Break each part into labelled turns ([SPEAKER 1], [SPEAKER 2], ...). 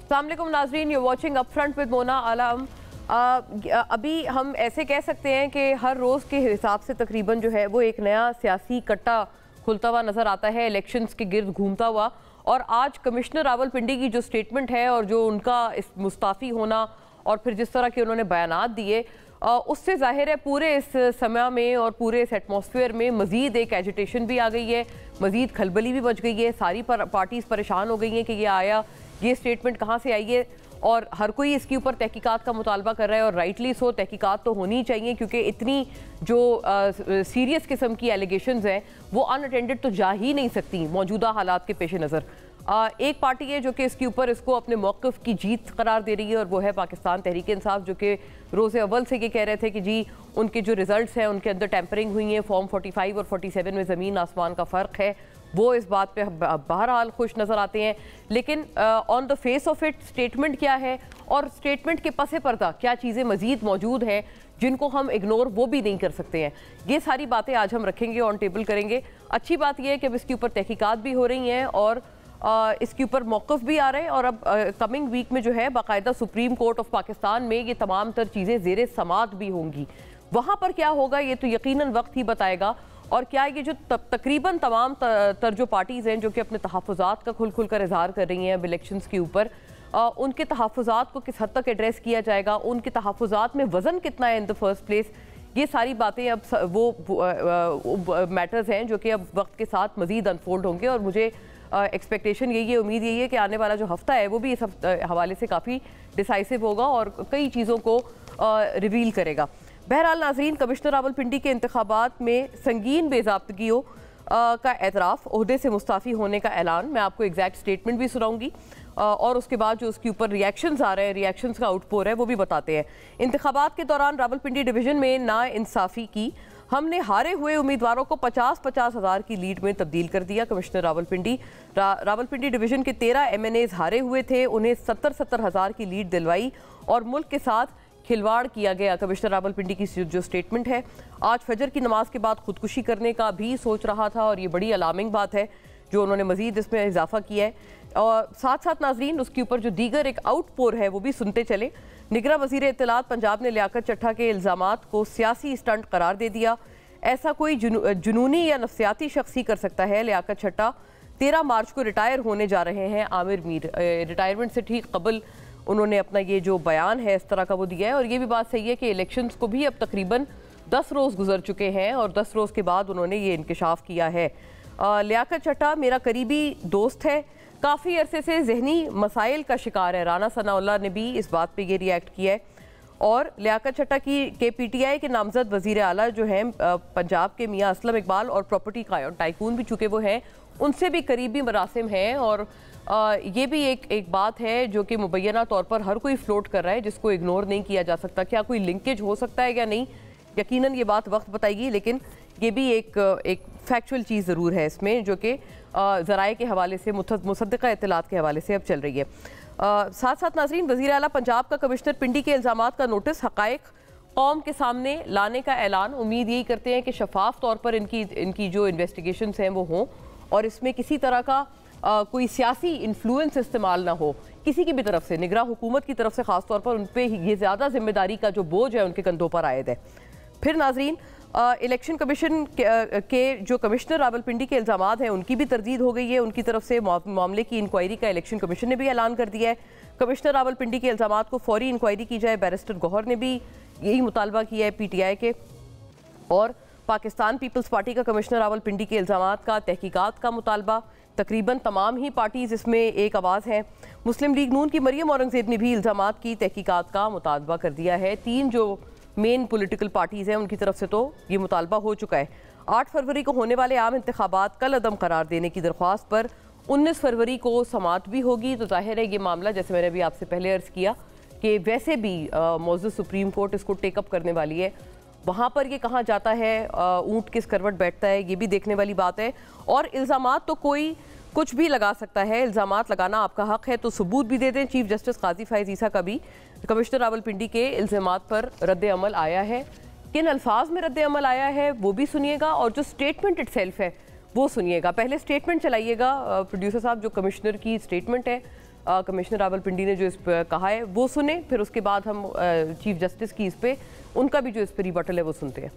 [SPEAKER 1] अस्सलाम वालेकुम नाज़रीन, you watching up front with Mona Alam. अभी हम ऐसे कह सकते हैं कि हर रोज़ के हिसाब से तकरीबन जो है वो एक नया सियासी कट्टा खुलता हुआ नज़र आता है, इलेक्शंस के गिर्द घूमता हुआ। और आज कमिश्नर रावलपिंडी की जो स्टेटमेंट है और जो उनका इस मुस्ताफ़ी होना और फिर जिस तरह के उन्होंने बयानात दिए, उससे जाहिर है पूरे इस समय में और पूरे इस एटमॉस्फेयर में मज़ीद एक एजिटेशन भी आ गई है, मज़ीद खलबली भी बच गई है। सारी पार्टीज़ परेशान हो गई हैं कि ये स्टेटमेंट कहाँ से आई है, और हर कोई इसके ऊपर तहकीकात का मुतालबा कर रहा है। और राइटली सो, तहकीकात तो होनी चाहिए क्योंकि इतनी जो सीरियस किस्म की एलिगेशंस हैं वो अनअटेंडेड तो जा ही नहीं सकती मौजूदा हालात के पेश नज़र। एक पार्टी है जो कि इसके ऊपर इसको अपने मौक़िफ़ की जीत करार दे रही है और वो है पाकिस्तान तहरीक इंसाफ, जो कि रोज़े अव्वल से ये कह रहे थे कि जी उनके जो रिज़ल्ट्स हैं उनके अंदर टेम्परिंग हुई है, फॉर्म 45 और 47 में ज़मीन आसमान का फ़र्क है। वो इस बात पे बहरहाल खुश नज़र आते हैं, लेकिन on the face of it statement क्या है और स्टेटमेंट के पसे पर्दा क्या चीज़ें मज़ीद मौजूद हैं जिनको हम इग्नोर वो भी नहीं कर सकते हैं। ये सारी बातें आज हम रखेंगे, ऑन टेबल करेंगे। अच्छी बात यह है कि अब इसके ऊपर तहकीकात भी हो रही हैं और इसके ऊपर मौक़िफ़ भी आ रहे हैं। और अब कमिंग वीक में जो है बाकायदा सुप्रीम कोर्ट ऑफ पाकिस्तान में ये तमाम तर चीज़ें ज़ेरे समात भी होंगी। वहाँ पर क्या होगा ये तो यकीनन वक्त ही बताएगा। और क्या ये जो तकरीबन तमाम तर जो पार्टीज़ हैं जो कि अपने तहफ़्फ़ुज़ात का खुल कर इजहार कर रही हैं अब इलेक्शंस के ऊपर, उनके तहफ़्फ़ुज़ात को किस हद तक एड्रेस किया जाएगा, उनके तहफ़्फ़ुज़ात में वज़न कितना है इन द फर्स्ट प्लेस, ये सारी बातें अब वो मैटर्स हैं जो कि अब वक्त के साथ मज़ीद अनफोल्ड होंगे। और मुझे एक्सपेक्टेशन यही है, उम्मीद यही है कि आने वाला जो हफ्ता है वो भी इस हवाले से काफ़ी डिसाइसिव होगा और कई चीज़ों को रिवील करेगा। बहरहाल नाज़रीन, कमिश्नर रावलपिंडी के इंतखाबात में संगीन बेज़ाब्तगियों का एतराफ़, ओहदे से मुस्ताफ़ी होने का ऐलान। मैं आपको एग्जैक्ट स्टेटमेंट भी सुनाऊंगी और उसके बाद जो उसके ऊपर रिएक्शंस आ रहे हैं, रिएक्शंस का आउटपोर है वो भी बताते हैं। इंतखाबात के दौरान रावलपिंडी डिवीज़न में नाइंसाफ़ी की, हमने हारे हुए उम्मीदवारों को 50-50 हज़ार की लीड में तब्दील कर दिया। कमिश्नर रावलपिंडी रावलपिंडी डिवीज़न के 13 MNAs हारे हुए थे, उन्हें 70-70 हज़ार की लीड दिलवाई और मुल्क के साथ खिलवाड़ किया गया। कमिश्नर रावलपिंडी की जो स्टेटमेंट है, आज फजर की नमाज के बाद खुदकुशी करने का भी सोच रहा था और ये बड़ी अलार्मिंग बात है जो उन्होंने मज़ीद इसमें इजाफा किया है। और साथ साथ नाजरीन उसके ऊपर जो दीगर एक आउटपोर है वो भी सुनते चले। निगरां वज़ीर इत्तलात पंजाब ने लियाकत चट्टा के इल्ज़ामात को सियासी स्टंट करार दे दिया। ऐसा कोई जुनूनी या नफ्सियाती शख्स ही कर सकता है। लियाकत चट्टा 13 मार्च को रिटायर होने जा रहे हैं। आमिर मीर रिटायरमेंट से ठीक कबल उन्होंने अपना ये जो बयान है इस तरह का वो दिया है। और ये भी बात सही है कि इलेक्शंस को भी अब तकरीबन 10 रोज़ गुजर चुके हैं और 10 रोज़ के बाद उन्होंने ये इंकशाफ किया है। लियाकत चट्टा मेरा करीबी दोस्त है, काफ़ी अरसे से जहनी मसाइल का शिकार है। राना सनाउल्लाह ने भी इस बात पे ये रिएक्ट किया है। और लियाकत चट्टा के PTI के नामजद वज़ीर आला जो हैं पंजाब के मियाँ असलम इकबाल और प्रॉपर्टी टाइकून भी चूँकि वो हैं, उनसे भी करीबी मरासिम हैं। और ये भी एक बात है जो कि मुबैना तौर पर हर कोई फ्लोट कर रहा है, जिसको इग्नोर नहीं किया जा सकता। क्या कोई लिंकेज हो सकता है या नहीं, यकीनन ये बात वक्त बताएगी, लेकिन ये भी एक फैक्चुअल चीज़ ज़रूर है इसमें जो कि ज़राए के हवाले से, मुसद्दक़ा इत्तलात के हवाले से अब चल रही है। साथ साथ नाज़रीन, वज़ीर आला पंजाब का कमिश्नर पिंडी के इल्ज़ामात का नोटिस, हक़ाइक़ कौम के सामने लाने का ऐलान। उम्मीद यही करते हैं कि शफाफ तौर पर इनकी जो इन्वेस्टिगेशंस हैं वो हों और इसमें किसी तरह का कोई सियासी इन्फ्लुएंस इस्तेमाल ना हो किसी की भी तरफ से, निगरां हुकूमत की तरफ से ख़ास तौर पर उन पर ये ज़्यादा जिम्मेदारी का जो बोझ है उनके कंधों पर आयद है। फिर नाजरीन, इलेक्शन कमीशन के जो कमिश्नर रावलपिंडी के इल्ज़ामात हैं उनकी भी तरदीद हो गई है। उनकी तरफ से मामले की इंक्वायरी का इलेक्शन कमीशन ने भी ऐलान कर दिया है। कमिश्नर रावलपिंडी के इल्ज़ामात को फौरी इंक्वायरी की जाए। बैरिस्टर गौहर ने भी यही मुतालबा किया है PTI के। और पाकिस्तान पीपल्स पार्टी का कमिश्नर रावलपिंडी के इल्ज़ामात का तहकीकात का मुतालबा। तकरीबन तमाम ही पार्टीज़ इसमें एक आवाज़ है। मुस्लिम लीग नून की मरियम औरंगज़ेब ने भी इल्ज़ामात की तहकीकात का मुतालबा कर दिया है। 3 जो मेन पॉलिटिकल पार्टीज़ हैं उनकी तरफ से तो ये मुतालबा हो चुका है। 8 फरवरी को होने वाले आम इंतखाबात कल अदम करार देने की दरख्वास्त पर 19 फरवरी को समात भी होगी। तो जाहिर है ये मामला, जैसे मैंने भी आपसे पहले अर्ज़ किया कि वैसे भी मौजूद सुप्रीम कोर्ट इसको टेकअप करने वाली है। वहाँ पर ये कहाँ जाता है, ऊँट किस करवट बैठता है, ये भी देखने वाली बात है। और इल्ज़ामात तो कोई कुछ भी लगा सकता है, इल्ज़ामात लगाना आपका हक है, तो सबूत भी दे दें। चीफ जस्टिस काजी फायज़ ईसा का भी कमिश्नर रावलपिंडी के इल्ज़ामात पर रद्द अमल आया है। किन अल्फाज में रद्द अमल आया है वो भी सुनिएगा और जो स्टेटमेंट इटसेल्फ है वो सुनिएगा। पहले स्टेटमेंट चलाइएगा प्रोड्यूसर साहब, जो कमिश्नर की स्टेटमेंट है कमिश्नर रावलपिंडी ने जो इस पर कहा है वो सुने, फिर उसके बाद हम चीफ जस्टिस की इस पे उनका भी जो इस पर रिबटल है वो सुनते हैं।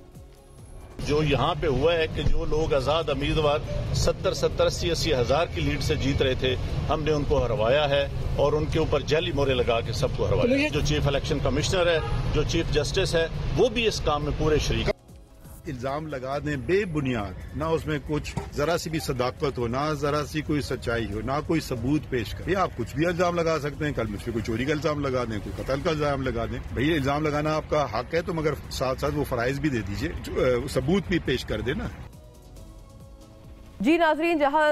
[SPEAKER 2] जो यहाँ पे हुआ है कि जो लोग आजाद उम्मीदवार 70-80 हज़ार की लीड से जीत रहे थे, हमने उनको हरवाया है और उनके ऊपर जाली मोहरे लगा के सबको हरवाया। जो चीफ इलेक्शन कमिश्नर है, जो चीफ जस्टिस है, वो भी इस काम में पूरे शरीक।
[SPEAKER 3] इल्जाम लगा दें बेबुनियाद, ना उसमें कुछ जरा सी भी सदाकत हो, ना जरा सी कोई सच्चाई हो, ना कोई सबूत पेश करें। आप कुछ भी इल्जाम लगा सकते हैं, कल मुझ पर कोई चोरी का इल्जाम लगा दें, कोई कत्ल का इल्जाम लगा दें। भैया इल्जाम लगाना आपका हक है, तो मगर साथ साथ वो फराइज भी दे दीजिए, सबूत भी पेश कर देना।
[SPEAKER 1] जी नाजरीन, जहां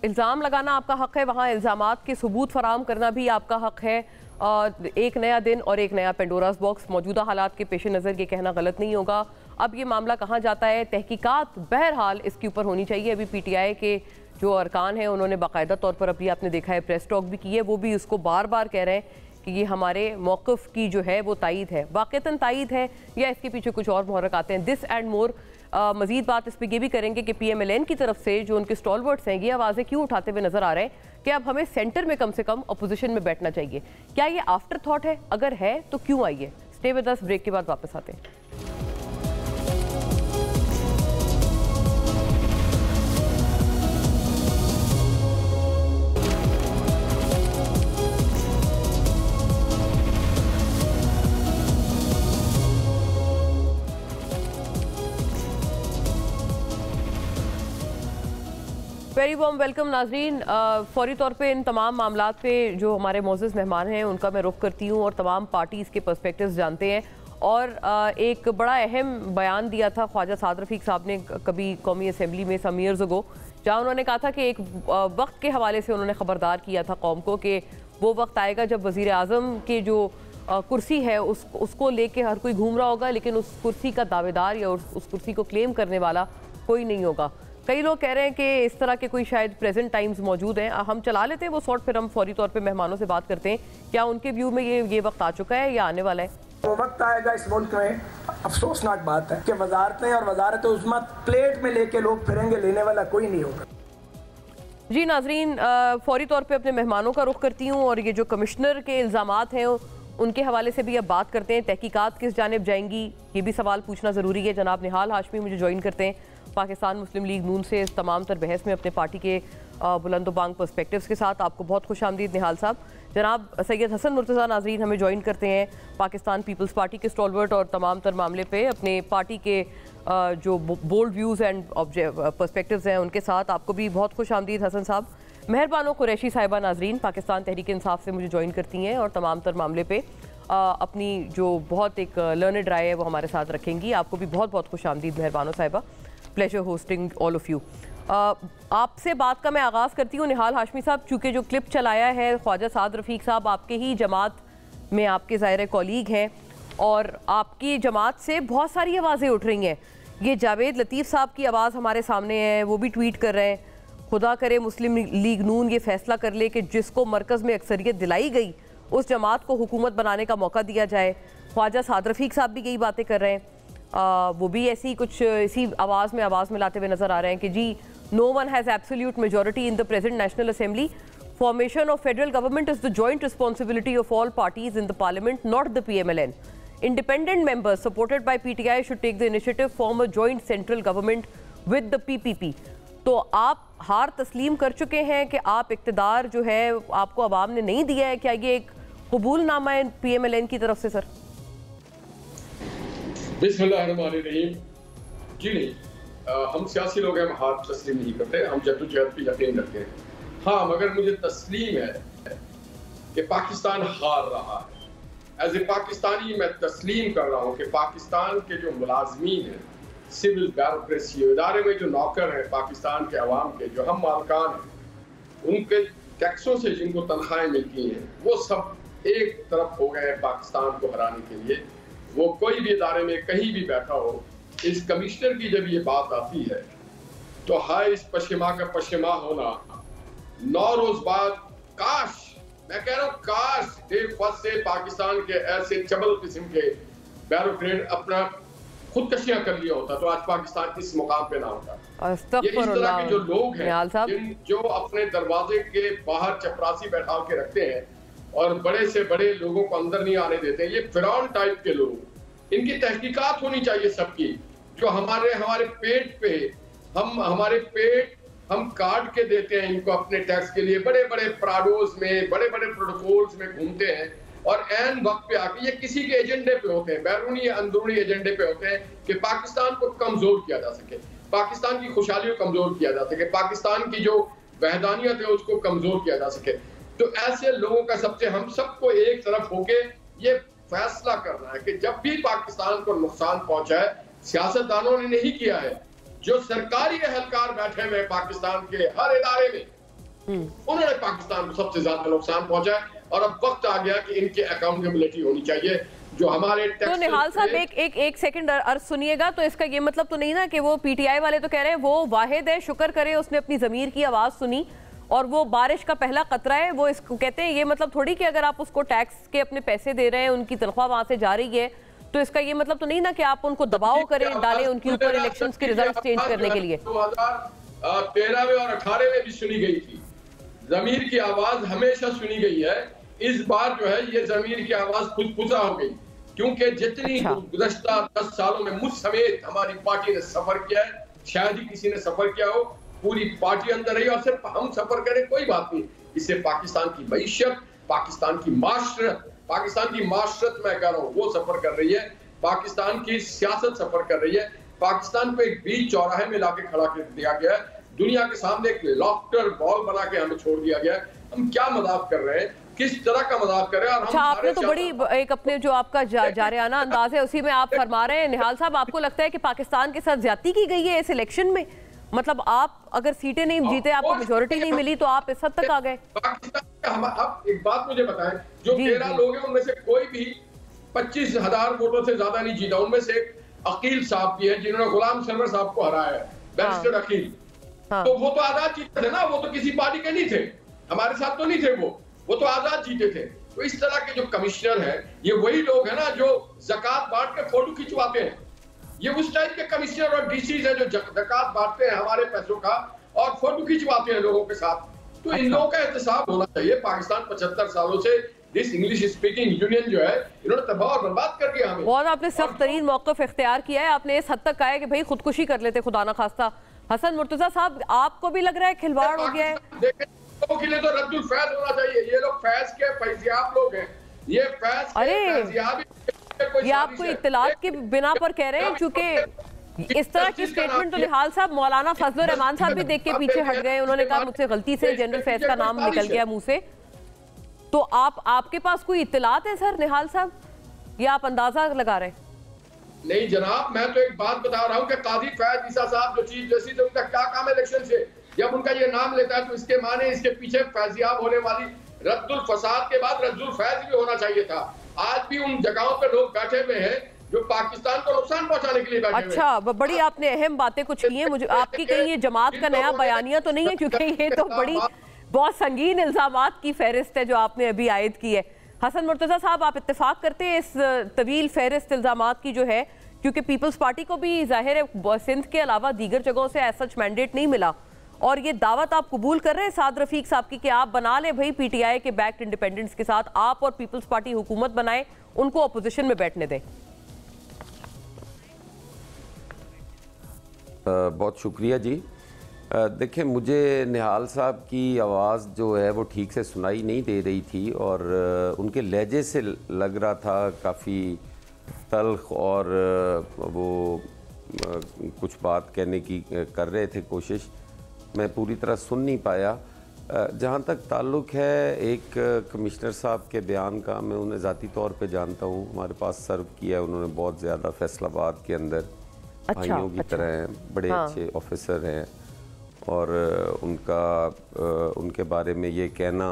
[SPEAKER 1] इल्ज़ाम लगाना आपका हक है, वहां इल्ज़ामात के सबूत फराम करना भी आपका हक है। एक नया दिन और एक नया पेंडोरास बॉक्स। मौजूदा हालात के पेश नज़र ये कहना गलत नहीं होगा। अब ये मामला कहाँ जाता है, तहकीकात बहरहाल इसके ऊपर होनी चाहिए। अभी PTI के जो अरकान हैं उन्होंने बाकायदा तौर पर अभी आपने देखा है प्रेस टॉक भी की है, वो भी उसको बार बार कह रहे हैं कि ये हमारे मौक़िफ़ की जो है वो तायद है, वाक़तन तायद है या इसके पीछे कुछ और मुहर्रक आते हैं। This and more. मज़ीद बात इस पर ये भी करेंगे कि PMLN की तरफ से जो उनके स्टॉलवर्ड्स हैं ये आवाज़ें क्यों उठाते हुए नजर आ रहे हैं कि अब हमें सेंटर में कम से कम अपोजिशन में बैठना चाहिए। क्या ये आफ्टर थॉट है? अगर है तो क्यों आई है? स्टे विद अस, ब्रेक के बाद वापस आते हैं। वेरी वॉर्म वेलकम नाजरीन। फौरी तौर पे इन तमाम मामलात पे जो हमारे मोअज़्ज़ज़ मेहमान हैं उनका मैं रुख करती हूँ और तमाम पार्टीज़ के पर्सपेक्टिव्स जानते हैं। और एक बड़ा अहम बयान दिया था ख्वाजा साद रफ़ीक साहब ने कभी कौमी असम्बली में सम ईयर्स अगो, जहाँ उन्होंने कहा था कि एक वक्त के हवाले से उन्होंने ख़बरदार किया था कौम को कि वो वक्त आएगा जब वज़ीर आज़म की जो कुर्सी है उसको लेके हर कोई घूम रहा होगा, लेकिन उस कुर्सी का दावेदार या उस कुर्सी को क्लेम करने वाला कोई नहीं होगा। कई लोग कह रहे हैं कि इस तरह के कोई शायद प्रेजेंट टाइम्स मौजूद हैं। हम चला लेते हैं वो शॉर्ट, फिर हम फौरी तौर पे मेहमानों से बात करते हैं। क्या उनके व्यू में ये वक्त आ चुका है या आने वाला है?
[SPEAKER 4] वो वक्त आएगा इस मुल्क में, अफसोसनाक बात है कि वजारतें और वजारत उज़्मा प्लेट में लेके लोग फिरेंगे, लेने वाला कोई नहीं होगा।
[SPEAKER 1] जी नाजरीन, फौरी तौर पे अपने मेहमानों का रुख करती हूँ और ये जो कमिश्नर के इल्ज़ामात हैं उनके हवाले से भी अब बात करते हैं। तहकीकात किस जानिब जाएंगी, ये भी सवाल पूछना ज़रूरी है। जनाब निहाल हाशमी मुझे ज्वाइन करते हैं पाकिस्तान मुस्लिम लीग नून से इस तमाम तर बहस में अपने पार्टी के बुलंदोबांग पर्सपेक्टिव्स के साथ। आपको बहुत खुश आमदीद निहाल साहब। जनाब सैयद हसन मुर्तज़ा नाजरीन हमें ज्वाइन करते हैं, पाकिस्तान पीपल्स पार्टी के स्टॉलवर्ट और तमाम तर मामले पे अपने पार्टी के जो बोल्ड व्यूज़ एंड पर्सपेक्टिव्स हैं उनके साथ। आपको भी बहुत खुश आमदीद हसन साहब। मेहरबानो कुरैशी साहिबा नाजरीन पाकिस्तान तहरीक इंसाफ से मुझे ज्वाइन करती हैं और तमाम तर मामले पे अपनी जो बहुत एक लर्नड राय है वो हमारे साथ रखेंगी। आपको भी बहुत बहुत खुश आमदीद मेहरबानो साहिबा। Pleasure hosting all of you. आपसे बात का मैं आगाज़ करती हूँ निहाल हाशमी साहब, चूँकि जो क्लिप चलाया है ख्वाजा साद रफ़ीक साहब आपके ही जमात में आपके ज़ाहिर कॉलीग हैं और आपकी जमात से बहुत सारी आवाज़ें उठ रही हैं। ये जावेद लतीफ़ साहब की आवाज़ हमारे सामने है, वो भी ट्वीट कर रहे हैं, खुदा करे मुस्लिम लीग नून ये फैसला कर ले कि जिसको मरकज़ में अक्सरियत दिलाई गई उस जमात को हुकूमत बनाने का मौका दिया जाए। ख्वाजा साद रफ़ीक साहब भी यही बातें कर रहे हैं, वो भी ऐसी कुछ इसी आवाज़ मिलाते हुए नज़र आ रहे हैं कि जी no one has absolute majority in the present National Assembly, formation of federal government is the joint responsibility of all parties in the parliament, not the PMLN. Independent members supported by PTI should take the initiative, form a joint central government with the PPP. तो आप हार तस्लीम कर चुके हैं कि आप इक़्तिदार जो है आपको अवाम ने नहीं दिया है, क्या ये एक कबूलनामा है PMLN की तरफ से? सर
[SPEAKER 5] बिस्मिल्लाहिर्रहमानिर्रहीम। जी नहीं, हम सियासी लोग हैं, हम हार तस्लीम नहीं करते, हम जद्दोजहद पे यकीन रखते हैं। हाँ, मगर मुझे तस्लीम है कि पाकिस्तान हार रहा है। एज ए पाकिस्तानी मैं तस्लीम कर रहा हूँ कि पाकिस्तान के जो मुलाजमीन हैं, सिविल ब्यूरोक्रेसी इदारे में जो नौकर हैं पाकिस्तान के अवाम के, जो हम मालकान हैं, उनके टैक्सों से जिनको तनख्वाहें मिलती हैं, वो सब एक तरफ हो गए हैं पाकिस्तान को हराने के लिए। वो कोई भी इदारे में कहीं भी बैठा हो, इस कमिश्नर की जब ये बात आती है तो हाय इस पशेमा का पशेमा होना। 9 रोज बाद काश, मैं कह रहा हूँ काश डे फर्स्ट से पाकिस्तान के ऐसे चबल किस्म के ब्यूरोक्रेट अपना खुदकशियां कर लिया होता तो आज पाकिस्तान किस मुकाम पे ना होता। ये इस तरह के जो लोग हैं जो अपने दरवाजे के बाहर चपरासी बैठा के रखते हैं और बड़े से बड़े लोगों को अंदर नहीं आने देते, ये फिरौन टाइप के लोग, इनकी तहकीकात होनी चाहिए सबकी। जो हमारे पेट पे हमारे पेट हम काट के देते हैं इनको अपने टैक्स के लिए, बड़े बड़े प्राडोज में, बड़े बड़े प्रोटोकॉल्स में घूमते हैं और ऐन वक्त पे आके ये किसी के एजेंडे पे होते हैं, बैरूनी या अंदरूनी एजेंडे पे होते हैं कि पाकिस्तान को कमजोर किया जा सके, पाकिस्तान की खुशहाली को कमजोर किया जा सके, पाकिस्तान की जो वहदानियत है उसको कमजोर किया जा सके। तो ऐसे लोगों का हम सबको एक तरफ होके ये फैसला करना है कि जब भी पाकिस्तान को नुकसान पहुंचा है, सियासतदानों ने नहीं किया है, जो सरकारी एहलकार बैठे हुए पाकिस्तान के हर इदारे में, उन्होंने पाकिस्तान को सबसे ज्यादा नुकसान पहुंचा है। और अब वक्त आ गया कि इनकी अकाउंटेबिलिटी होनी चाहिए। जो हमारे
[SPEAKER 1] तो निहाल साहब एक सेकंड अर्ज सुनिएगा। तो इसका ये मतलब तो नहीं ना कि वो पीटीआई वाले तो कह रहे हैं वो वाहिद है, शुक्र करे उसने अपनी जमीर की आवाज सुनी और वो बारिश का पहला कतरा है, वो इसको कहते हैं। ये मतलब थोड़ी कि अगर आप उसको टैक्स के अपने पैसे दे रहे हैं, उनकी तनख्वाह वहां से जा रही है, तो इसका ये मतलब तो नहीं ना कि आप उनको दबाव करें, डालें उनके ऊपर इलेक्शंस के रिजल्ट चेंज करने के लिए।
[SPEAKER 5] 2013 में और 18 में भी सुनी गई थी, जमीर की आवाज हमेशा सुनी गई है। इस बार जो है ये जमीर की आवाज खुदकुशा हो गई, क्योंकि जितनी गुज़श्ता 10 सालों में मुझ समेत हमारी पार्टी ने सफर किया है, शायद ही किसी ने सफर किया हो, पूरी पार्टी अंदर रही और सिर्फ हम सफर करें कोई बात नहीं, इससे पाकिस्तान की मईशत, पाकिस्तान की माशरत मैं कह रहा हूँ वो सफर कर रही है, पाकिस्तान की सियासत सफर कर रही है। पाकिस्तान को एक बीच चौराहे में लाके खड़ा कर दिया गया है, दुनिया के सामने एक लॉफ्टर बॉल बना के हमें छोड़ दिया गया है। हम क्या मजाक कर रहे हैं, किस तरह का मजाक कर रहे हैं।
[SPEAKER 1] अच्छा, आपने तो बड़ी एक अपने जो आपका जारियाना अंदाज है उसी में आप फरमा रहे हैं। निहाल साहब, आपको लगता है कि पाकिस्तान के साथ ज्यादती की गई है इस इलेक्शन में? मतलब आप अगर सीटें नहीं जीते, आपको मेजोरिटी नहीं मिली, तो आप इस हद तक आ गए?
[SPEAKER 5] आप एक बात मुझे बताएं, जो 13 लोग हैं उनमें से कोई भी 25,000 वोटों से ज्यादा नहीं जीता। उनमें से एक अकील साहब भी है जिन्होंने गुलाम सरवर साहब को हराया है, बैरिस्टर अकील। तो वो तो आजाद जीते थे ना, वो तो किसी पार्टी के नहीं थे, हमारे साथ तो नहीं थे, वो तो आजाद जीते थे। तो इस तरह के जो कमिश्नर हैं, ये वही लोग हैं ना जो ज़कात बांट के फोटो खिंचवाते हैं। ये उस टाइप के कमिश्नर और डीसीज हैं जो ज़कात बांटते हैं हमारे पैसों का और फोटो खिंचवाते हैं लोगों के साथ। तो इन लोगों का एहतसाब होना चाहिए। पाकिस्तान 75 सालों से दिस इंग्लिश स्पीकिंग यूनियन जो है, इन्होंने तबाह और बर्बाद कर दिया हमें।
[SPEAKER 1] बहुत आपने सख्त तरीन मौक़िफ़ इख्तियार किया है। आपने इस हद तक कहा है कि भाई खुदकुशी कर लेते खुदा ना खास्ता। हसन मुर्तजा साहब, आपको भी लग रहा है खिलवाड़ हो गया है?
[SPEAKER 5] के लिए तो रद्दुल फैज होना चाहिए। ये लोग फैज के फैजियाब लोग हैं, ये फैज के फैजियाब।
[SPEAKER 1] ये आपको इत्तलात के बिना पर कह रहे हैं, चूंकि इस तरह की स्टेटमेंट तो निहाल साहब मौलाना फजलुर रहमान साहब भी देख के पीछे हट गए। उन्होंने कहा मुझसे गलती से जनरल फैज का नाम निकल गया मुंह से। तो आपके पास कोई इत्तलात है सर निहाल साहब, या आप अंदाजा लगा रहे हैं?
[SPEAKER 5] नहीं जनाब, मैं तो एक बात बता रहा हूँ कि काजी फैज ईसा साहब जो चीफ जस्टिस, उनका क्या काम है इलेक्शन से? जब उनका ये नाम लेता है तो इसके माने इसके पीछे फैजियाब होने वाली रद्दुल फसाद के बाद रद्दुल फैज भी होना चाहिए था। आज भी उन जगहों पे लोग बैठे हुए हैं जो पाकिस्तान को नुकसान पहुंचाने के लिए बैठे हुए हैं।
[SPEAKER 1] अच्छा, बड़ी आपने अहम बातें कुछ की हैं। मुझे आपकी कहीं ये जमात का नया बयानिया तो नहीं है, क्योंकि ये तो बड़ी बहुत संगीन इल्जामात की फहरिस्त है जो आपने अभी आयद की है। हसन मुर्तजा साहब, आप इत्तेफाक करते हैं इस तवील फहरिस्त इल्जामात की जो है, क्योंकि पीपल्स पार्टी को भी जाहिर है सिंध के अलावा दीगर जगहों से ऐसा मैंडेट नहीं मिला, और ये दावत आप कबूल कर रहे हैं साद रफीक साहब की कि आप बना लें भाई पीटीआई के बैक्ड इंडिपेंडेंट्स के साथ आप और पीपल्स पार्टी हुकूमत बनाएं, उनको अपोजिशन में बैठने दें?
[SPEAKER 6] बहुत शुक्रिया जी। देखिए, मुझे निहाल साहब की आवाज़ जो है वो ठीक से सुनाई नहीं दे रही थी और उनके लहजे से लग रहा था काफ़ी तल्ख, और वो कुछ बात कहने की कर रहे थे कोशिश, मैं पूरी तरह सुन नहीं पाया। जहाँ तक ताल्लुक़ है एक कमिश्नर साहब के बयान का, मैं उन्हें ज़ाती तौर पे जानता हूँ, हमारे पास सर्व किया है उन्होंने बहुत ज़्यादा फैसलाबाद के अंदर। अच्छा, भाइयों की तरह हैं, बड़े अच्छे ऑफिसर हैं, और उनके बारे में ये कहना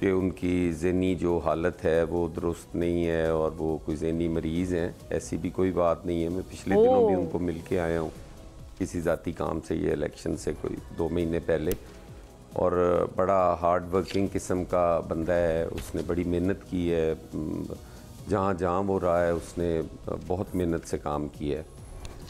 [SPEAKER 6] कि उनकी ज़हनी जो हालत है वो दुरुस्त नहीं है और वो कोई ज़हनी मरीज़ हैं, ऐसी भी कोई बात नहीं है। मैं पिछले दिनों भी उनको मिल के आया हूँ किसी ज़ाती काम से, ये इलेक्शन से कोई 2 महीने पहले, और बड़ा हार्ड वर्किंग किस्म का बंदा है। उसने बड़ी मेहनत की है, जहाँ जहाँ वो रहा है उसने बहुत मेहनत से काम किया है।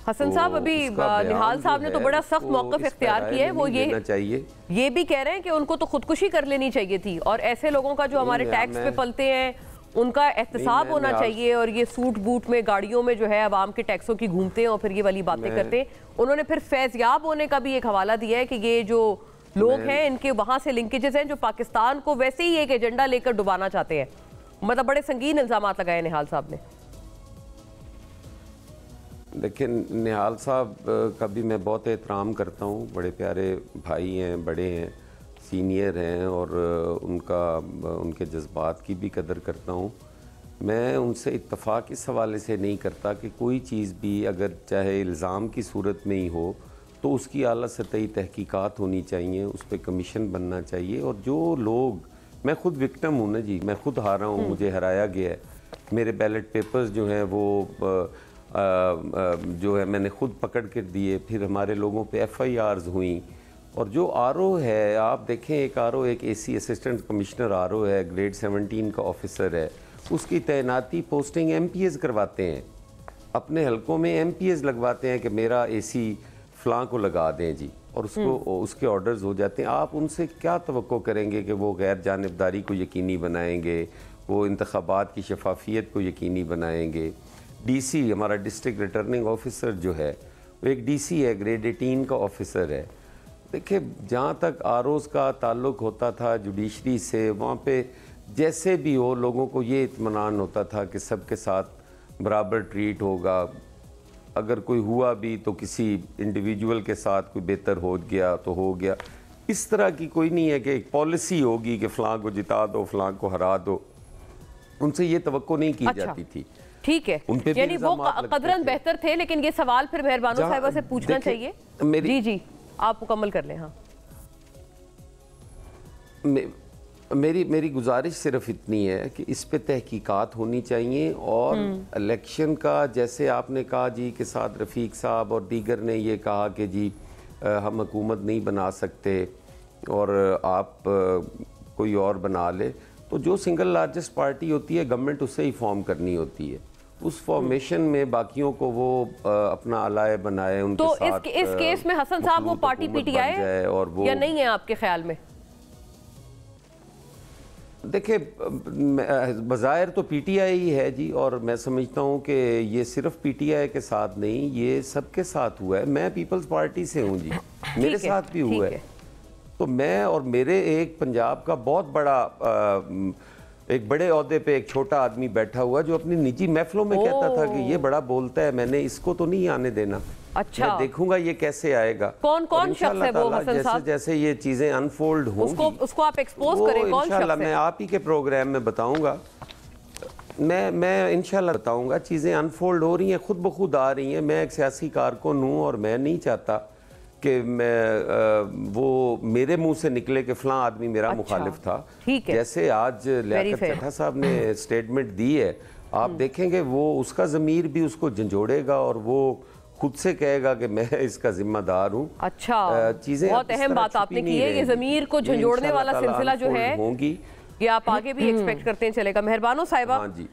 [SPEAKER 1] हसन साहब, अभी निहाल साहब ने तो बड़ा सख्त मौक़िफ़ इख्तियार किया है, वो ये भी कह रहे हैं कि उनको तो खुदकुशी कर लेनी चाहिए थी, और ऐसे लोगों का जो हमारे टैक्स पे पलते हैं उनका एहतसाब होना चाहिए, और ये सूट बूट में गाड़ियों में जो है अवाम के टैक्सों की घूमते हैं और फिर ये वाली बातें करते हैं। उन्होंने फिर फैज़याब होने का भी एक हवाला दिया है कि ये जो लोग हैं इनके वहाँ से लिंकेजेस हैं जो पाकिस्तान को वैसे ही एक एजेंडा लेकर डुबाना चाहते हैं। मतलब बड़े संगीन इल्ज़ामात लगाए निहाल साहब ने।
[SPEAKER 6] देखिए, निहाल साहब का भी मैं बहुत एहतराम करता हूँ, बड़े प्यारे भाई हैं, बड़े हैं, सीनियर हैं, और उनके जज्बात की भी कदर करता हूँ। मैं उनसे इत्तफ़ाक़ इस हवाले से नहीं करता कि कोई चीज़ भी अगर चाहे इल्ज़ाम की सूरत में ही हो तो उसकी आला सतही तहकीकात होनी चाहिए, उस पर कमीशन बनना चाहिए। और जो लोग, मैं ख़ुद विक्टिम हूँ ना जी, मैं ख़ुद हारा हूँ, मुझे हराया गया है, मेरे बैलेट पेपर्स जो हैं वो जो है मैंने ख़ुद पकड़ कर दिए, फिर हमारे लोगों पे FIRs हुई। और जो RO है, आप देखें, एक RO, एक AC असिस्टेंट कमिश्नर RO है, ग्रेड 17 का ऑफिसर है, उसकी तैनाती पोस्टिंग MPS करवाते हैं, अपने हलकों में MPS लगवाते हैं कि मेरा AC फ़लाँ को लगा दें जी, और उसके ऑर्डर्स हो जाते हैं। आप उनसे क्या तवक्को करेंगे कि वो गैर जानिबदारी को यकीनी बनाएंगे, वो इंतखाबात की शफाफियत को यकीनी बनाएंगे। DC हमारा डिस्ट्रिक्ट रिटर्निंग ऑफिसर जो है वो एक DC है, ग्रेड 18 का ऑफिसर है। देखिए, जहाँ तक ROs का ताल्लुक़ होता था जुडिशरी से, वहाँ पे जैसे भी हो लोगों को ये इत्मीनान होता था कि सबके साथ बराबर ट्रीट होगा। अगर कोई हुआ भी तो किसी इंडिविजुअल के साथ कोई बेहतर हो गया तो हो गया। इस तरह की कोई नहीं है कि एक पॉलिसी होगी कि फ़लाँ को जिता दो, फ़लाँ को हरा दो। उनसे ये तवक्को नहीं की जाती थी।
[SPEAKER 1] ठीक है, यानी वो कदरन बेहतर थे, लेकिन ये सवाल फिर मेहरबानो साहिबा से पूछना चाहिए। जी आप मुकम्मल कर लें। हाँ,
[SPEAKER 6] मेरी गुजारिश सिर्फ इतनी है कि इस पे तहकीकात होनी चाहिए, और इलेक्शन का जैसे आपने कहा जी कि साद रफ़ीक साहब और दीगर ने ये कहा कि जी हम हुकूमत नहीं बना सकते और आप कोई और बना ले, तो जो सिंगल लार्जेस्ट पार्टी होती है गवर्नमेंट उससे ही फॉर्म करनी होती है। उस फॉर्मेशन में बाकियों को वो अपना अलाय बनाए, उनके
[SPEAKER 1] तो
[SPEAKER 6] साथ
[SPEAKER 1] इस केस में हसन साहब वो पार्टी PTI है और वो या नहीं है आपके ख्याल में?
[SPEAKER 6] देखिए, बज़ाहिर तो PTI ही है जी, और मैं समझता हूँ कि ये सिर्फ PTI के साथ नहीं, ये सबके साथ हुआ है। मैं पीपल्स पार्टी से हूँ जी, मेरे साथ भी हुआ है। तो मैं और मेरे एक पंजाब का बहुत बड़ा एक बड़े ओहदे पे एक छोटा आदमी बैठा हुआ जो अपनी निजी महफिलों में कहता था कि ये बड़ा बोलता है, मैंने इसको तो नहीं आने देना।
[SPEAKER 1] अच्छा,
[SPEAKER 6] मैं देखूंगा ये कैसे आएगा।
[SPEAKER 1] कौन शख्स है वो हसन साहब?
[SPEAKER 6] जैसे ये चीजें अनफोल्ड होंगी
[SPEAKER 1] उसको आप एक्सपोज करें, कौन शख्स है?
[SPEAKER 6] मैं आप ही के प्रोग्राम में बताऊंगा, मैं इंशाल्लाह बताऊंगा। चीजें अनफोल्ड हो रही हैं, खुद ब खुद आ रही हैं। मैं एक सियासी कारकुन हूँ और मैं नहीं चाहता कि मैं वो मेरे मुंह से निकले कि फलां आदमी मेरा मुखालिफ था। जैसे आज लियाकत चड्ढा साहब ने स्टेटमेंट दी है, आप देखेंगे वो उसका ज़मीर भी उसको झंझोड़ेगा और वो खुद से कहेगा कि मैं इसका जिम्मेदार हूँ।
[SPEAKER 1] अच्छा, चीजें बहुत अहम बात आपने की है, ये ज़मीर को झंझोड़ने वाला सिलसिला जो है होंगी, ये आप आगे भी एक्सपेक्ट करते हैं चलेगा। मेहरबानो साहिबा।
[SPEAKER 6] हाँ जी,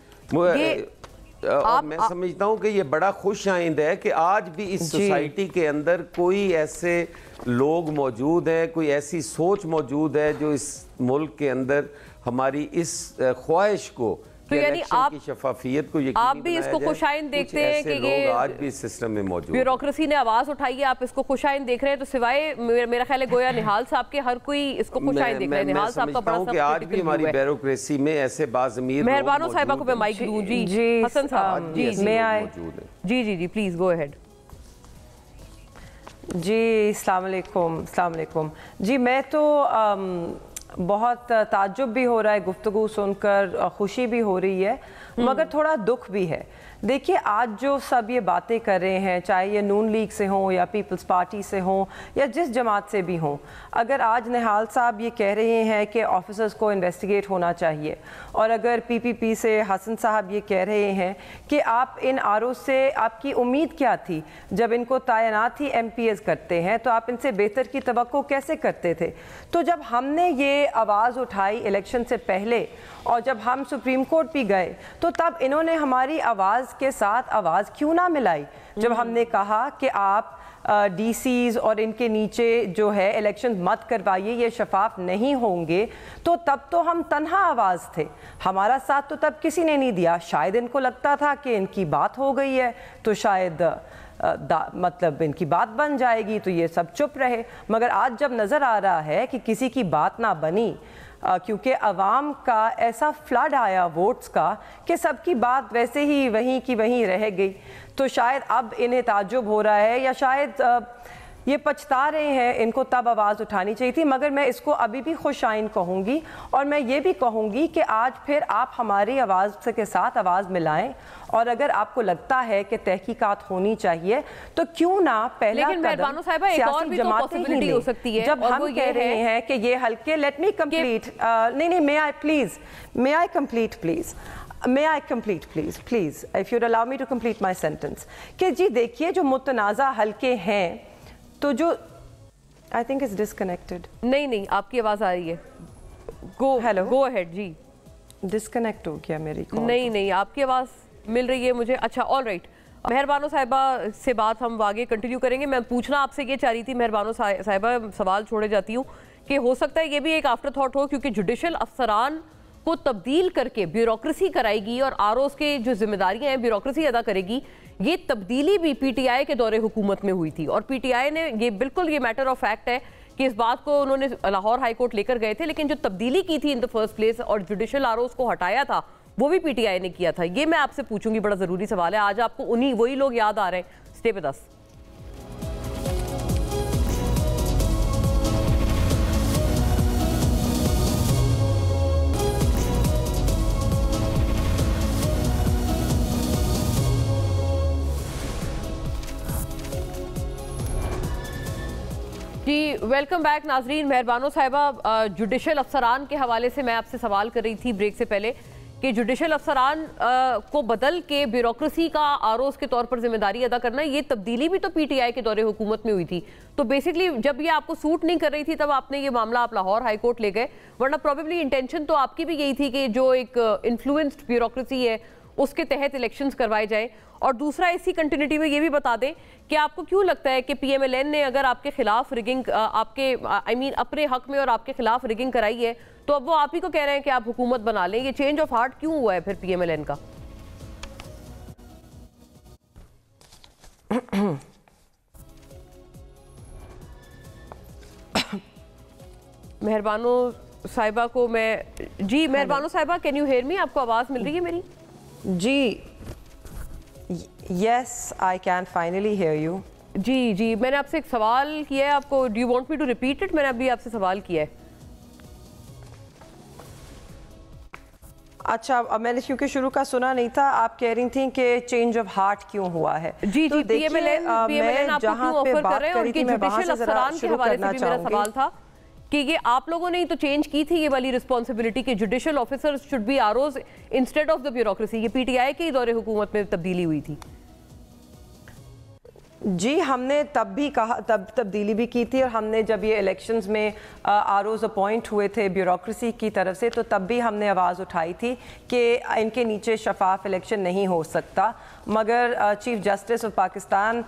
[SPEAKER 6] और मैं समझता हूँ कि ये बड़ा खुश आइंद है कि आज भी इस सोसाइटी के अंदर कोई ऐसे लोग मौजूद हैं, कोई ऐसी सोच मौजूद है जो इस मुल्क के अंदर हमारी इस ख्वाहिश को,
[SPEAKER 1] तो यानी आप
[SPEAKER 6] की शफाफियत को
[SPEAKER 1] आप भी इसको खुशाइन देखते हैं कि ये
[SPEAKER 6] आज भी इस सिस्टम में मौजूद,
[SPEAKER 1] ब्यूरोक्रेसी ने आवाज उठाई है, आप इसको खुशाइन देख रहे हैं। तो सिवाय मेरा ख्याल है गोया निहाल साहब के हर कोई इसको खुशाइन देख रहे हैं। निहाल साहब का बड़ा
[SPEAKER 6] कि आज भी हमारी ब्यूरोक्रेसी में ऐसे बाज़मीर
[SPEAKER 1] मेहरबानो साहिबा को मैं माइक दूं। जी हसन साहब, जी मैं आए, जी प्लीज गो अहेड।
[SPEAKER 7] जी अस्सलाम वालेकुम। जी मैं तो बहुत ताज्जुब भी हो रहा है गुफ्तगू सुनकर, खुशी भी हो रही है, मगर थोड़ा दुख भी है। देखिए, आज जो सब ये बातें कर रहे हैं, चाहे ये नून लीग से हों या पीपल्स पार्टी से हों या जिस जमात से भी हों, अगर आज निहाल साहब ये कह रहे हैं कि ऑफिसर्स को इन्वेस्टिगेट होना चाहिए, और अगर PPP से हसन साहब ये कह रहे हैं कि आप इन RO से आपकी उम्मीद क्या थी, जब इनको तैनात ही MPS करते हैं तो आप इनसे बेहतर की तवक्को कैसे करते थे? तो जब हमने ये ये आवाज़ उठाई इलेक्शन से पहले, और जब हम सुप्रीम कोर्ट भी गए तो तब इन्होंने हमारी आवाज़ के साथ आवाज़ क्यों ना मिलाई? जब हमने कहा कि आप डीसीज और इनके नीचे जो है इलेक्शन मत करवाइए, ये शफाफ नहीं होंगे, तो तब तो हम तन्हा आवाज़ थे, हमारा साथ तो तब किसी ने नहीं दिया। शायद इनको लगता था कि इनकी बात हो गई है तो शायद मतलब इनकी बात बन जाएगी, तो ये सब चुप रहे। मगर आज जब नज़र आ रहा है कि किसी की बात ना बनी, क्योंकि अवाम का ऐसा फ्लड आया वोट्स का कि सबकी बात वैसे ही वहीं की वहीं रह गई, तो शायद अब इन्हें ताज्जुब हो रहा है या शायद ये पछता रहे हैं, इनको तब आवाज़ उठानी चाहिए थी। मगर मैं इसको अभी भी खुशाइन कहूँगी, और मैं ये भी कहूँगी कि आज फिर आप हमारी आवाज़ के साथ आवाज़ मिलाएं, और अगर आपको लगता है कि तहकीकात होनी चाहिए तो क्यों ना पहला कदम सियासी जमातें ही लें।
[SPEAKER 1] हो सकती है
[SPEAKER 7] जब हम कह रहे हैं कि ये हल्के, लेट मी कंप्लीट, नहीं, may I please, may I complete please, May I complete please, if you'd allow me to complete my sentence, कि जी देखिए जो मुतनाज़ा हल्के हैं, तो जो I think is disconnected.
[SPEAKER 1] नहीं, आपकी आवाज़ आ रही है। Go ahead जी।
[SPEAKER 7] डिस्कनेक्ट हो गया मेरी कॉल।
[SPEAKER 1] नहीं, आपकी आवाज़ मिल रही है मुझे। अच्छा, ऑल राइट। मेहरबानो साहिबा से बात हम आगे कंटिन्यू करेंगे। मैं पूछना आपसे ये चाह रही थी, मेहरबानो साहिबा, सवाल छोड़े जाती हूँ कि हो सकता है ये भी एक आफ्टर थॉट हो, क्योंकि जुडिशल अफसरान को तब्दील करके ब्यूरोक्रेसी कराएगी और आरओज़ के जो जिम्मेदारियां हैं ब्यूरोक्रेसी अदा करेगी। ये तब्दीली भी पीटीआई के दौरे हुकूमत में हुई थी, और पीटीआई ने ये बिल्कुल ये मैटर ऑफ फैक्ट है कि इस बात को उन्होंने लाहौर हाई कोर्ट लेकर गए थे, लेकिन जो तब्दीली की थी इन द फर्स्ट प्लेस और जुडिशल आरओज़ को हटाया था वो भी पीटीआई ने किया था। ये मैं आपसे पूछूंगी, बड़ा ज़रूरी सवाल है। आज आपको वही लोग याद आ रहे हैं। Stay with us. जी वेलकम बैक नाजरीन। मेहरबानो साहिबा, जुडिशल अफसरान के हवाले से मैं आपसे सवाल कर रही थी ब्रेक से पहले कि जुडिशल अफसरान को बदल के ब्यूरोक्रेसी का आरओज़ के तौर पर जिम्मेदारी अदा करना, ये तब्दीली भी तो पीटीआई के दौरे हुकूमत में हुई थी। तो बेसिकली जब ये आपको सूट नहीं कर रही थी तब आपने ये मामला आप लाहौर हाई कोर्ट ले गए, वरना प्रोबेबली इंटेंशन तो आपकी भी यही थी कि जो एक इन्फ्लुएंस्ड ब्यूरोक्रेसी है उसके तहत इलेक्शंस करवाए जाए। और दूसरा, इसी कंटिन्यूटी में ये भी बता दें कि आपको क्यों लगता है कि पीएमएलएन ने अगर आपके खिलाफ रिगिंग, अपने हक में और आपके खिलाफ रिगिंग कराई है, तो अब वो आप ही को कह रहे हैं कि आप हुकूमत बना लें। ये चेंज ऑफ हार्ट क्यों हुआ है फिर पीएमएलएन का? मेहरबानो साहिबा को मैं जी, मेहरबानो साहिबा, कैन यू हियर मी? आपको आवाज मिल रही है मेरी?
[SPEAKER 7] जी, yes I can finally hear you.
[SPEAKER 1] जी, मैंने आपसे एक सवाल किया है, आपको do you want me to repeat it? मैंने अभी आपसे सवाल किया है।
[SPEAKER 7] अच्छा, अब मैंने क्योंकि शुरू का सुना नहीं था, आप कह रही थी कि चेंज ऑफ हार्ट क्यों हुआ है।
[SPEAKER 1] जी, पीएमएलएन आपको क्यों ऑफर कर रहे हैं? उनके जुडिशल अफसरान के हवाले से भी मेरा सवाल था कि ये आप लोगों ने ही तो चेंज की थी ये वाली रिस्पॉन्सिबिलिटी कि judicial officers should be ROs instead of the bureaucracy. ये पीटीआई के ही दौरे हुकूमत में तब्दीली हुई थी।
[SPEAKER 7] जी, हमने तब भी कहा, तब तब्दीली भी की थी, और हमने जब ये इलेक्शंस में आरओज अपॉइंट हुए थे ब्यूरोक्रेसी की तरफ से, तो तब भी हमने आवाज़ उठाई थी कि इनके नीचे शफाफ इलेक्शन नहीं हो सकता। मगर चीफ जस्टिस ऑफ पाकिस्तान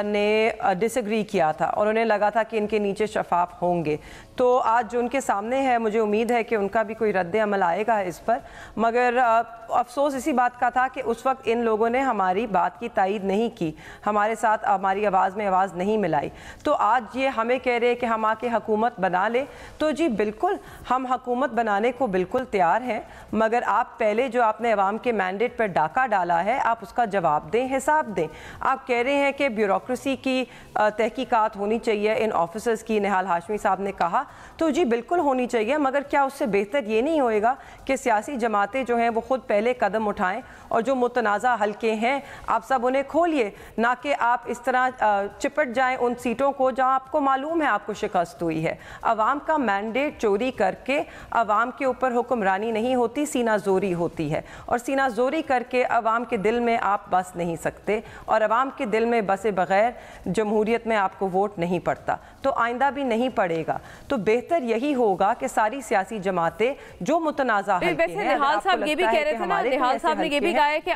[SPEAKER 7] ने डिसएग्री किया था और उन्हें लगा था कि इनके नीचे शफाफ होंगे। तो आज जो उनके सामने है, मुझे उम्मीद है कि उनका भी कोई रद्द अमल आएगा इस पर। मगर अफसोस इसी बात का था कि उस वक्त इन लोगों ने हमारी बात की तायीद नहीं की, हमारे साथ हमारी आवाज़ में आवाज़ नहीं मिलाई। तो आज ये हमें कह रहे हैं कि हम आके हुकूमत बना लें, तो जी बिल्कुल हम हुकूमत बनाने को बिल्कुल तैयार हैं। मगर आप पहले जो आपने अवाम के मैंडेट पर डाका डाला है, आप उसका जवाब दें, हिसाब दें। आप कह रहे हैं कि ब्यूरोक्रेसी की तहकीकात होनी चाहिए इन ऑफिसर्स की, निहाल हाशमी साहब ने कहा, तो जी बिल्कुल होनी चाहिए। मगर क्या उससे बेहतर ये नहीं होएगा कि सियासी जमातें जो हैं वो खुद पहले कदम उठाएं और जो मुतनाज़ा हल्के हैं आप सब उन्हें खोलिए, ना कि आप इस तरह चिपट जाएं उन सीटों को जहां आपको मालूम है आपको शिकस्त हुई है। अवाम का मैंडेट चोरी करके अवाम के ऊपर हुक्मरानी नहीं होती, सीना जोरी होती है, और सीना जोरी करके अवाम के दिल में आप बस नहीं सकते, और अवाम के दिल में बसे बगैर जमहूरियत में आपको वोट नहीं पड़ता, तो आइंदा भी नहीं पड़ेगा। तो बेहतर यही होगा कि सारी सियासी जमातें जो मुतनाज़ा हल्के हैं,
[SPEAKER 1] निहाल साहब ये भी कह रहे थे ना, निहाल साहब ने ये भी कहा है कि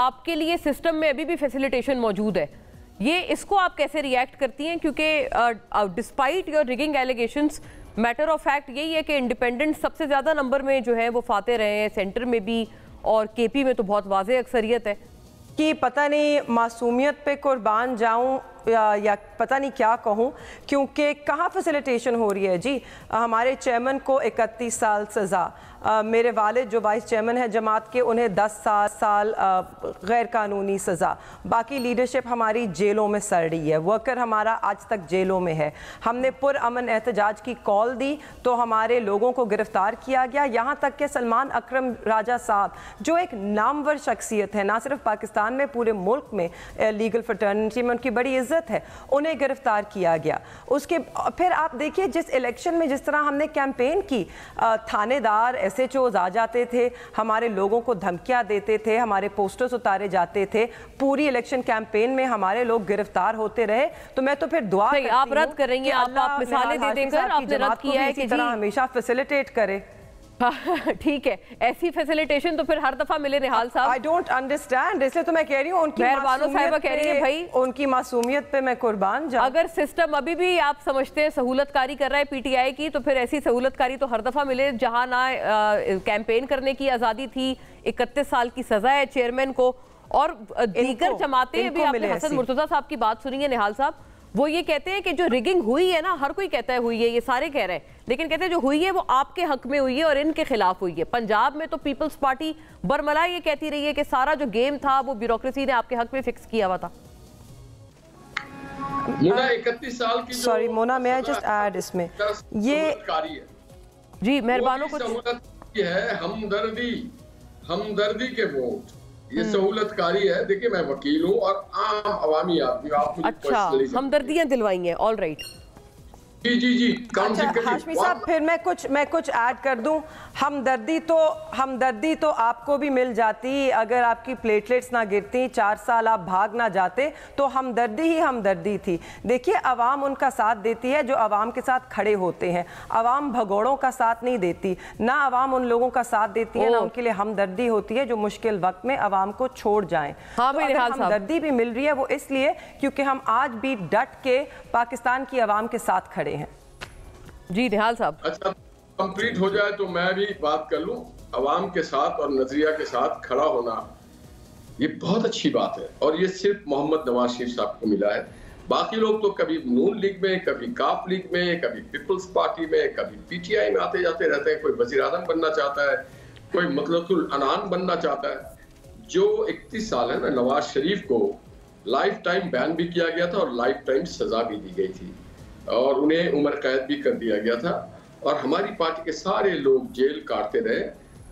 [SPEAKER 1] आपके लिए सिस्टम में अभी भी फैसिलिटेशन मौजूद है, ये इसको आप कैसे रिएक्ट करती हैं? क्योंकि despite your rigging allegations, matter of fact यही है कि इंडिपेंडेंट सबसे ज्यादा नंबर में जो है वो फाते रहे हैं, सेंटर में भी और केपी में तो बहुत वाज़ेह अक्सरियत है
[SPEAKER 7] कि पता नहीं मासूमियत पे कुर्बान जाऊं या पता नहीं क्या कहूं, क्योंकि कहाँ फैसिलिटेशन हो रही है जी। हमारे चेयरमैन को 31 साल सज़ा, मेरे वालिद जो वाइस चेयरमैन है जमात के उन्हें 10 साल गैर कानूनी सज़ा, बाकी लीडरशिप हमारी जेलों में सड़ रही है, वर्कर हमारा आज तक जेलों में है। हमने पुरअमन एहतजाज की कॉल दी तो हमारे लोगों को गिरफ्तार किया गया, यहाँ तक कि सलमान अकरम राजा साहब जो एक नामवर शख्सियत है ना सिर्फ पाकिस्तान में, पूरे मुल्क में लीगल फ्रेटर्निटी में उनकी बड़ी इज्जत है, उन्हें गिरफ्तार किया गया। उसके फिर आप देखिए जिस इलेक्शन में जिस तरह हमने कैंपेन की, थानेदार SHOs आ जाते थे, हमारे लोगों को धमकियां देते थे, हमारे पोस्टर्स उतारे जाते थे, पूरी इलेक्शन कैंपेन में हमारे लोग गिरफ्तार होते रहे। तो मैं तो फिर दुआ करती हूं
[SPEAKER 1] आप रद्द करेंगे, आप मिसालें दे देकर आपने रद्द किया है कि
[SPEAKER 7] तरह हमेशा फैसिलिटेट करे।
[SPEAKER 1] ठीक है, ऐसी फैसिलिटेशन तो फिर हर दफा मिले निहाल साहब।
[SPEAKER 7] आई डोंट अंडरस्टैंड, इसलिए तो मैं कह रही हूँ उनकी
[SPEAKER 1] साहिबा कह रही है भाई
[SPEAKER 7] उनकी मासूमियत पे मैं कुर्बान जाऊं।
[SPEAKER 1] अगर सिस्टम अभी भी आप समझते हैं सहूलतकारी कर रहा है PTI की, तो फिर ऐसी सहूलतकारी तो हर दफा मिले। जहां ना कैंपेन करने की आजादी थी, 31 साल की सजा है चेयरमैन को, और दीगर जमातें भी, आपने हसन मुर्तजा साहब की बात सुनी है निहाल साहब, वो ये कहते हैं कि जो रिगिंग हुई है ना, हर कोई कहता है हुई है, ये सारे कह रहे हैं, लेकिन कहते हैं जो हुई है वो आपके हक में हुई है और इनके खिलाफ हुई है। पंजाब में तो पीपल्स पार्टी बरमला ये कहती रही है कि सारा जो गेम था वो ब्यूरोक्रेसी ने आपके हक में फिक्स किया हुआ था।
[SPEAKER 5] मोना 31 साल की,
[SPEAKER 7] सॉरी मोना, मैं जस्ट ऐड इसमें ये
[SPEAKER 1] जी मेहरबानों को
[SPEAKER 5] है हमदर्दी के वोट, ये सहूलतकारी है। देखिए मैं वकील हूँ और आम अवामी आदमी, आप मुझे
[SPEAKER 1] अच्छा हमदर्दियां दिलवाई हैं, ऑल राइट।
[SPEAKER 5] जी
[SPEAKER 7] अच्छा हाशमी साहब, फिर मैं कुछ ऐड कर दूं। हमदर्दी तो आपको भी मिल जाती अगर आपकी प्लेटलेट्स ना गिरती, 4 साल आप भाग ना जाते, तो हमदर्दी ही हमदर्दी थी। देखिए अवाम उनका साथ देती है जो अवाम के साथ खड़े होते हैं, अवाम भगोड़ों का साथ नहीं देती, ना अवाम उन लोगों का साथ देती है, ना उनके लिए हमदर्दी होती है जो मुश्किल वक्त में अवाम को छोड़ जाएं।
[SPEAKER 1] हाँ,
[SPEAKER 7] तो अगर हमदर्दी भी मिल रही है वो इसलिए क्योंकि हम आज भी डट के पाकिस्तान की अवाम के साथ खड़े हैं।
[SPEAKER 1] जी निहाल साहब,
[SPEAKER 5] अच्छा कंप्लीट हो जाए तो मैं भी बात कर लूं। अवाम के साथ और नजरिया के साथ खड़ा होना ये बहुत अच्छी बात है, और ये सिर्फ मोहम्मद नवाज शरीफ साहब को मिला है। बाकी लोग तो कभी नून लीग में, कभी काफ लीग में, कभी पीपल्स पार्टी में, कभी PTI में आते जाते रहते हैं। कोई वजीर आजम बनना चाहता है, कोई मतलबुल अनान बनना चाहता है। जो 31 साल है ना, नवाज शरीफ को लाइफ टाइम बैन भी किया गया था और लाइफ टाइम सजा भी दी गई थी और उन्हें उम्र कैद भी कर दिया गया था, और हमारी पार्टी के सारे लोग जेल काटते रहे।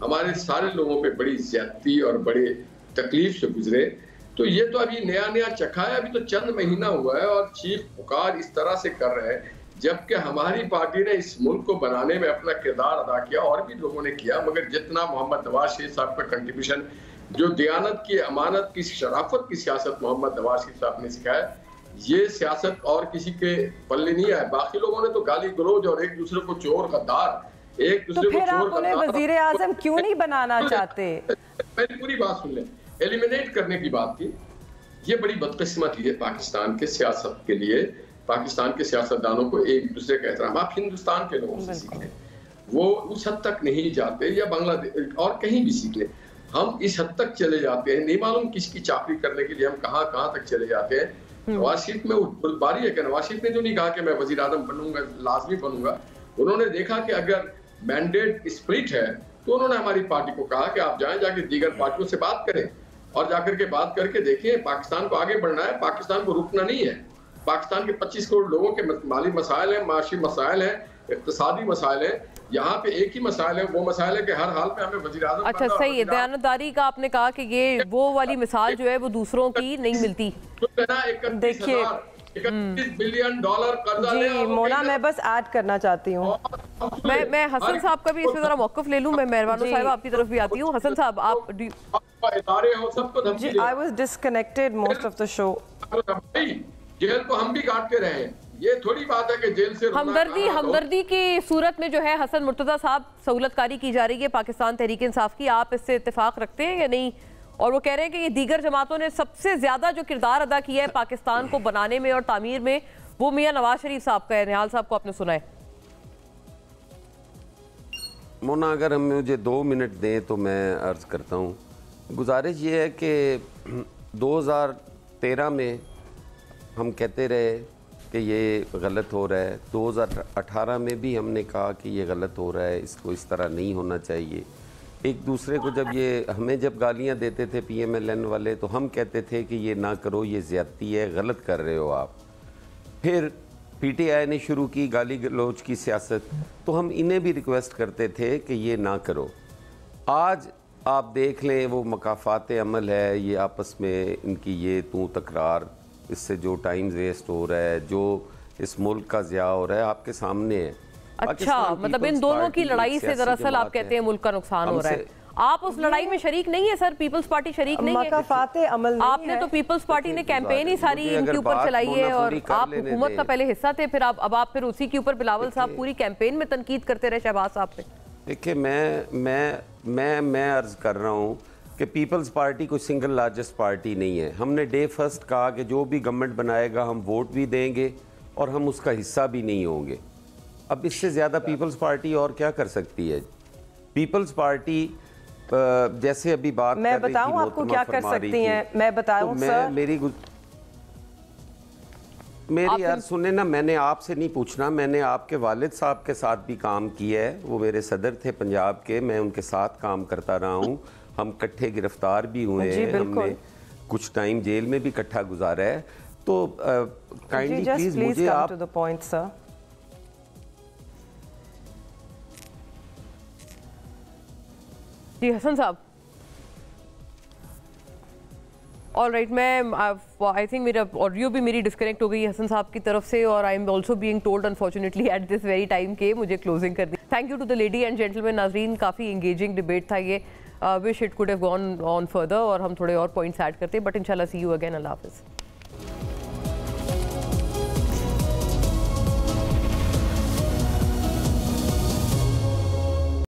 [SPEAKER 5] हमारे सारे लोगों पे बड़ी ज्यादती और बड़े तकलीफ से गुजरे। तो ये तो अभी नया चखा है, अभी तो चंद महीना हुआ है और चीख पुकार इस तरह से कर रहे हैं, जबकि हमारी पार्टी ने इस मुल्क को बनाने में अपना किरदार अदा किया, और भी लोगों ने किया, मगर जितना मोहम्मद नवाज शरीफ साहब का कंट्रीब्यूशन, जो दयानत की, अमानत की, शराफत की सियासत मोहम्मद नवाज शरीफ साहब ने सिखाया, ये सियासत और किसी के पल्ले नहीं आए। बाकी लोगों ने तो गाली गलौज और एक दूसरे को चोर गद्दार, एक दूसरे को चोर
[SPEAKER 7] गद्दार, वजीर आजम क्यों नहीं बनाना चाहते?
[SPEAKER 5] मेरी पूरी बात सुन ले। एलिमिनेट करने की बात की, ये बड़ी बदकिस्मती है पाकिस्तान के सियासत के लिए। पाकिस्तान के सियासतदानों को एक दूसरे का एहतराम आप हिंदुस्तान के लोगों से सीखें, वो उस हद तक नहीं जाते, या बांग्लादेश और कहीं भी सीख लें। हम इस हद तक चले जाते हैं, नहीं मालूम किसकी चाकरी करने के लिए हम कहाँ तक चले जाते हैं। नवाज शरीफ में बुरबारी है कि नवाज शरीफ ने जो नहीं कहा कि मैं वजीर आजम बनूंगा, लाजमी बनूंगा। उन्होंने देखा कि अगर मैंडेट स्प्लिट है तो उन्होंने हमारी पार्टी को कहा कि आप जाएं, जाके दीगर पार्टियों से बात करें और जाकर के बात करके देखें। पाकिस्तान को आगे बढ़ना है, पाकिस्तान को रुकना नहीं है। पाकिस्तान के 25 करोड़ लोगों के माली मसाइल हैं, माशी मसाइल हैं, इक्तिसादी मसाइल हैं। यहाँ पे एक ही मसाइल है, वो मसाइल है कि हर हाल में हमें वजीर आजम।
[SPEAKER 1] अच्छा सही है, दयानतदारी का आपने कहा कि ये वो वाली मिसाल जो है वो दूसरों की नहीं मिलती।
[SPEAKER 7] देखिए
[SPEAKER 5] $31 बिलियन कर्जा ले।
[SPEAKER 7] जी मोना, मैं बस ऐड करना चाहती हूँ।
[SPEAKER 1] मैं हसन साहब का भी इसमें जरा मौकफ ले लूँ। मैं मेहरबानो साहिब आपकी तरफ भी आती हूँ। हसन साहब आप
[SPEAKER 5] इदारे हो सबको धमकी दे।
[SPEAKER 7] I was disconnected most of the show.
[SPEAKER 5] Jail को हम भी काट के रहे हैं, ये थोड़ी बात है कि जेल से
[SPEAKER 1] हमदर्दी की सूरत में जो है हसन मुर्तजा साहब सहूलतकारी की जा रही है पाकिस्तान तहरीक इंसाफ की, आप इससे इत्तेफाक रखते हैं या नहीं? और वो कह रहे हैं कि ये दीगर जमातों ने सबसे ज्यादा जो किरदार अदा किया है पाकिस्तान को बनाने में और तामीर में वो मियां नवाज शरीफ साहब का है। निहाल साहब को आपने सुना है।
[SPEAKER 6] मोना, अगर हम मुझे 2 मिनट दें तो मैं अर्ज़ करता हूँ। गुजारिश ये है कि 2013 में हम कहते रहे कि ये गलत हो रहा है, 2018 में भी हमने कहा कि ये गलत हो रहा है, इसको इस तरह नहीं होना चाहिए। एक दूसरे को जब ये हमें जब गालियां देते थे PMLN वाले, तो हम कहते थे कि ये ना करो, ये ज़्यादती है, गलत कर रहे हो आप। फिर PTI ने शुरू की गाली गलौज की सियासत, तो हम इन्हें भी रिक्वेस्ट करते थे कि ये ना करो। आज आप देख लें वो मकाफात अमल है, ये आपस में इनकी ये तू तकरार, इससे जो टाइम वेस्ट हो रहा है, जो इस मुल्क का ज़िया हो रहा है, आपके सामने है।
[SPEAKER 1] अच्छा, मतलब इन दोनों की लड़ाई से दरअसल आप कहते हैं मुल्क का नुकसान हो रहा है। आप उस लड़ाई में शरीक नहीं है सर, पीपल्स पार्टी शरीक नहीं है।
[SPEAKER 7] मकाफाते अमल नहीं
[SPEAKER 1] आपने तो पीपल्स पार्टी ने कैंपेन ही सारी इनके ऊपर चलाई है और आप हुकूमत का पहले हिस्सा थे, फिर अब आप फिर उसी के ऊपर बिलावल साहब पूरी कैंपेन में तनकीद करते रहे शहबाज साहब पे।
[SPEAKER 6] देखिए, मैं अर्ज कर रहा हूँ कि पीपल्स पार्टी कोई सिंगल लार्जेस्ट पार्टी नहीं है। हमने डे फर्स्ट कहा कि जो भी गवर्नमेंट बनाएगा हम वोट भी देंगे और हम उसका हिस्सा भी नहीं होंगे। अब इससे ज़्यादा पीपल्स पार्टी और क्या कर सकती है? पीपल्स पार्टी जैसे अभी बात
[SPEAKER 7] मैं बताऊं आपको क्या कर सकती हैं, मैं बताऊं सर।
[SPEAKER 6] मेरी यार सुने ना, मैंने आपसे नहीं पूछना, मैंने आपके वालिद साहब के साथ भी काम किया है। वो मेरे सदर थे पंजाब के, मैं उनके साथ काम करता रहा हूँ। हम इकट्ठे गिरफ्तार भी हुए हैं, हमने कुछ टाइम जेल में भी इकट्ठा गुजारा है। तो काइंडली प्लीज मुझे आप
[SPEAKER 1] जी हसन साहब। ऑलराइट, मैं आई थिंक मेरा ऑडियो भी मेरी डिस्कनेक्ट हो गई हसन साहब की तरफ से और I am also being told unfortunately at this very time के मुझे क्लोजिंग कर दी। Thank you to the lady and gentleman. नाजरीन, काफ़ी एंगेजिंग डिबेट था ये। Wish it could have gone on further और हम थोड़े और पॉइंट्स ऐड करते, बट इंशाल्लाह सी यू अगेन। अल्लाह हाफिज़।